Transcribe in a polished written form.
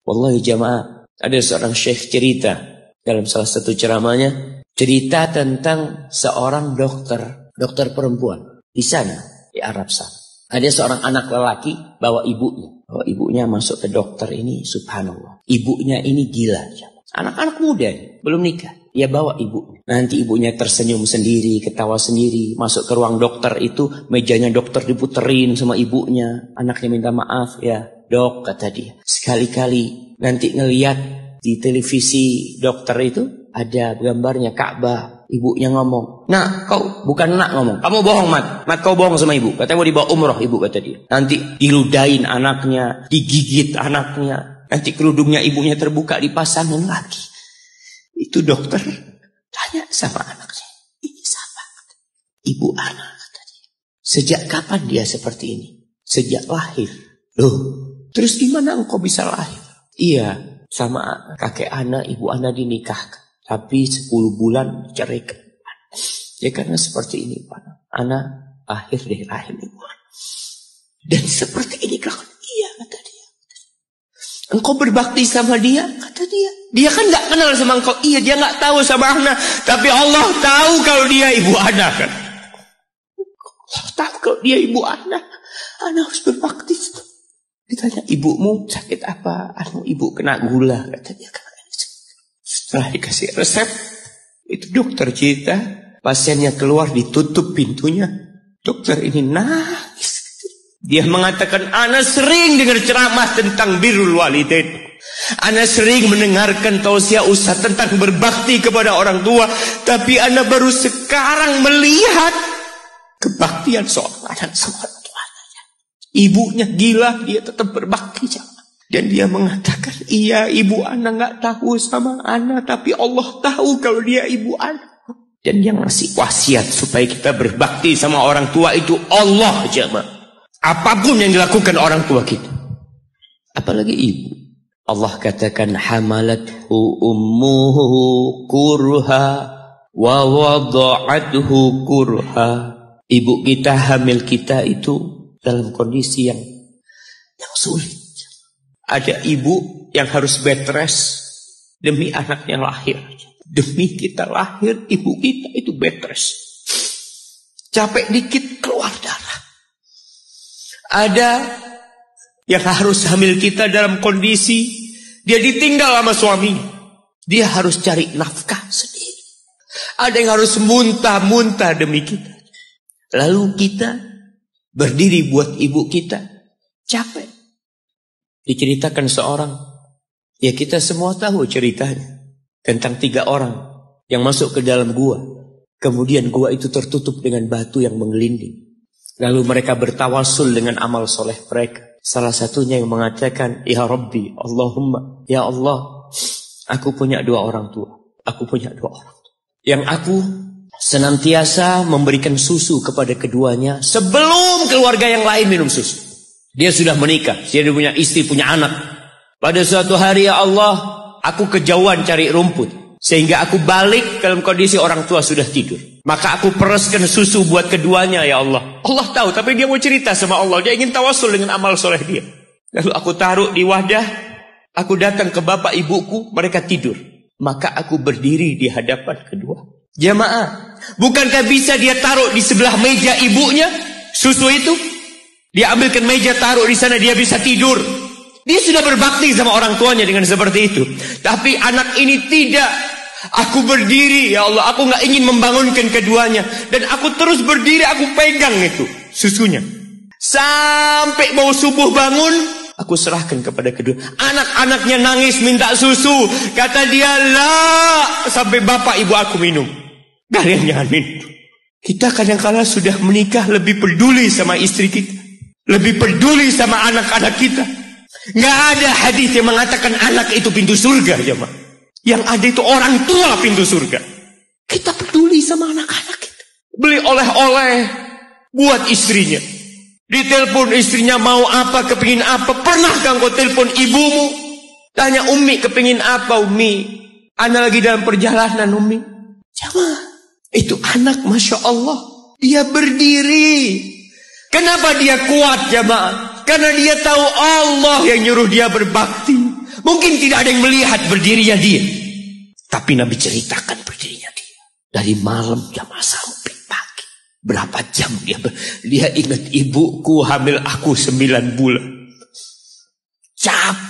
Wallahi jamaah, ada seorang syekh cerita dalam salah satu ceramahnya, cerita tentang seorang dokter perempuan di sana, di Arab sana. Ada seorang anak lelaki bawa ibunya masuk ke dokter ini, subhanallah. Ibunya ini gila. Anak-anak muda, belum nikah. Dia bawa ibu. Nanti ibunya tersenyum sendiri, ketawa sendiri. Masuk ke ruang dokter itu, mejanya dokter diputerin sama ibunya. Anaknya minta maaf, ya dok, kata dia. Sekali-kali nanti ngeliat di televisi dokter itu, ada gambarnya Ka'bah. Ibunya ngomong, nak kau, bukan nak ngomong, kamu bohong Mat kau bohong sama ibu. Katanya mau dibawa umroh ibu, kata dia. Nanti diludahin anaknya, digigit anaknya. Nanti kerudungnya ibunya terbuka, dipasangin lagi. Itu dokter tanya sama anaknya, ini siapa? Ibu anak, kata dia. Sejak kapan dia seperti ini? Sejak lahir. Loh, terus gimana engkau bisa lahir? Iya, sama kakek anak, ibu anak dinikahkan. Tapi 10 bulan ceraikan. Ya karena seperti ini Pak. Anak lahir dari rahim ibu. Dan seperti ini kan? Iya, kata dia. Engkau berbakti sama dia, kata dia. Dia kan gak kenal sama engkau. Iya, dia gak tahu sama anak. Tapi Allah tahu kalau dia ibu anak kan. Allah tahu kalau dia ibu anak. Anak harus berbakti. Ditanya, ibumu sakit apa? Ibu kena gula, kata dia. Setelah dikasih resep, itu dokter cerita, pasiennya keluar, ditutup pintunya. Dokter ini nangis. Dia mengatakan, ana sering dengar ceramah tentang birrul walidain. Ana sering mendengarkan tausiah ustaz tentang berbakti kepada orang tua. Tapi ana baru sekarang melihat kebaktian seorang anak sama orang tuanya. Ibunya gila, dia tetap berbakti. Dan dia mengatakan, iya ibu anak gak tahu sama anak, tapi Allah tahu kalau dia ibu anak. Dan yang ngasih wasiat supaya kita berbakti sama orang tua itu Allah jemaah. Apapun yang dilakukan orang tua kita, apalagi ibu. Allah katakan, hamalathu ummuhu kurha wa wada'athu kurha. Ibu kita, hamil kita itu dalam kondisi yang sulit. Ada ibu yang harus bed rest demi anaknya lahir. Demi kita lahir, ibu kita itu bed rest. Capek dikit keluar darah. Ada yang harus hamil kita dalam kondisi dia ditinggal sama suami. Dia harus cari nafkah sendiri. Ada yang harus muntah-muntah demi kita. Lalu kita berdiri buat ibu kita. Capek. Diceritakan seorang, ya kita semua tahu ceritanya, tentang 3 orang yang masuk ke dalam gua. Kemudian gua itu tertutup dengan batu yang menggelinding. Lalu mereka bertawasul dengan amal soleh mereka. Salah satunya yang mengatakan, ya Rabbi, Allahumma, ya Allah, aku punya 2 orang tua. Aku punya 2 orang tua. Yang aku senantiasa memberikan susu kepada keduanya sebelum keluarga yang lain minum susu. Dia sudah menikah, dia punya istri, punya anak. Pada suatu hari, ya Allah, aku kejauhan cari rumput. Sehingga aku balik dalam kondisi orang tua sudah tidur. Maka aku pereskan susu buat keduanya, ya Allah. Allah tahu, tapi dia mau cerita sama Allah. Dia ingin tawasul dengan amal soleh dia. Lalu aku taruh di wadah. Aku datang ke bapak ibuku, mereka tidur. Maka aku berdiri di hadapan kedua. Jamaah, bukankah bisa dia taruh di sebelah meja ibunya susu itu? Dia ambilkan meja, taruh di sana, dia bisa tidur. Dia sudah berbakti sama orang tuanya dengan seperti itu. Tapi anak ini tidak. Aku berdiri, ya Allah, aku gak ingin membangunkan keduanya. Dan aku terus berdiri, aku pegang itu susunya. Sampai mau subuh bangun, aku serahkan kepada kedua. Anak-anaknya nangis minta susu. Kata dia, lah, sampai bapak ibu aku minum. Kalian jangan minum. Kita kadang-kala sudah menikah lebih peduli sama istri kita. Lebih peduli sama anak-anak kita. Nggak ada hadis yang mengatakan anak itu pintu surga, jemaah. Yang ada itu orang tua pintu surga. Kita peduli sama anak-anak kita. Beli oleh-oleh buat istrinya. Ditelepon istrinya mau apa, kepingin apa. Pernahkah engkau telepon ibumu? Tanya, Umi kepingin apa, Umi? Ana lagi dalam perjalanan, Umi. Jemaah, itu anak, Masya Allah. Dia berdiri. Kenapa dia kuat, jemaah? Karena dia tahu Allah yang nyuruh dia berbakti. Mungkin tidak ada yang melihat berdirinya dia. Tapi Nabi ceritakan berdirinya dia. Dari malam jam sampai pagi. Berapa jam dia ingat, ibuku hamil aku 9 bulan. Capek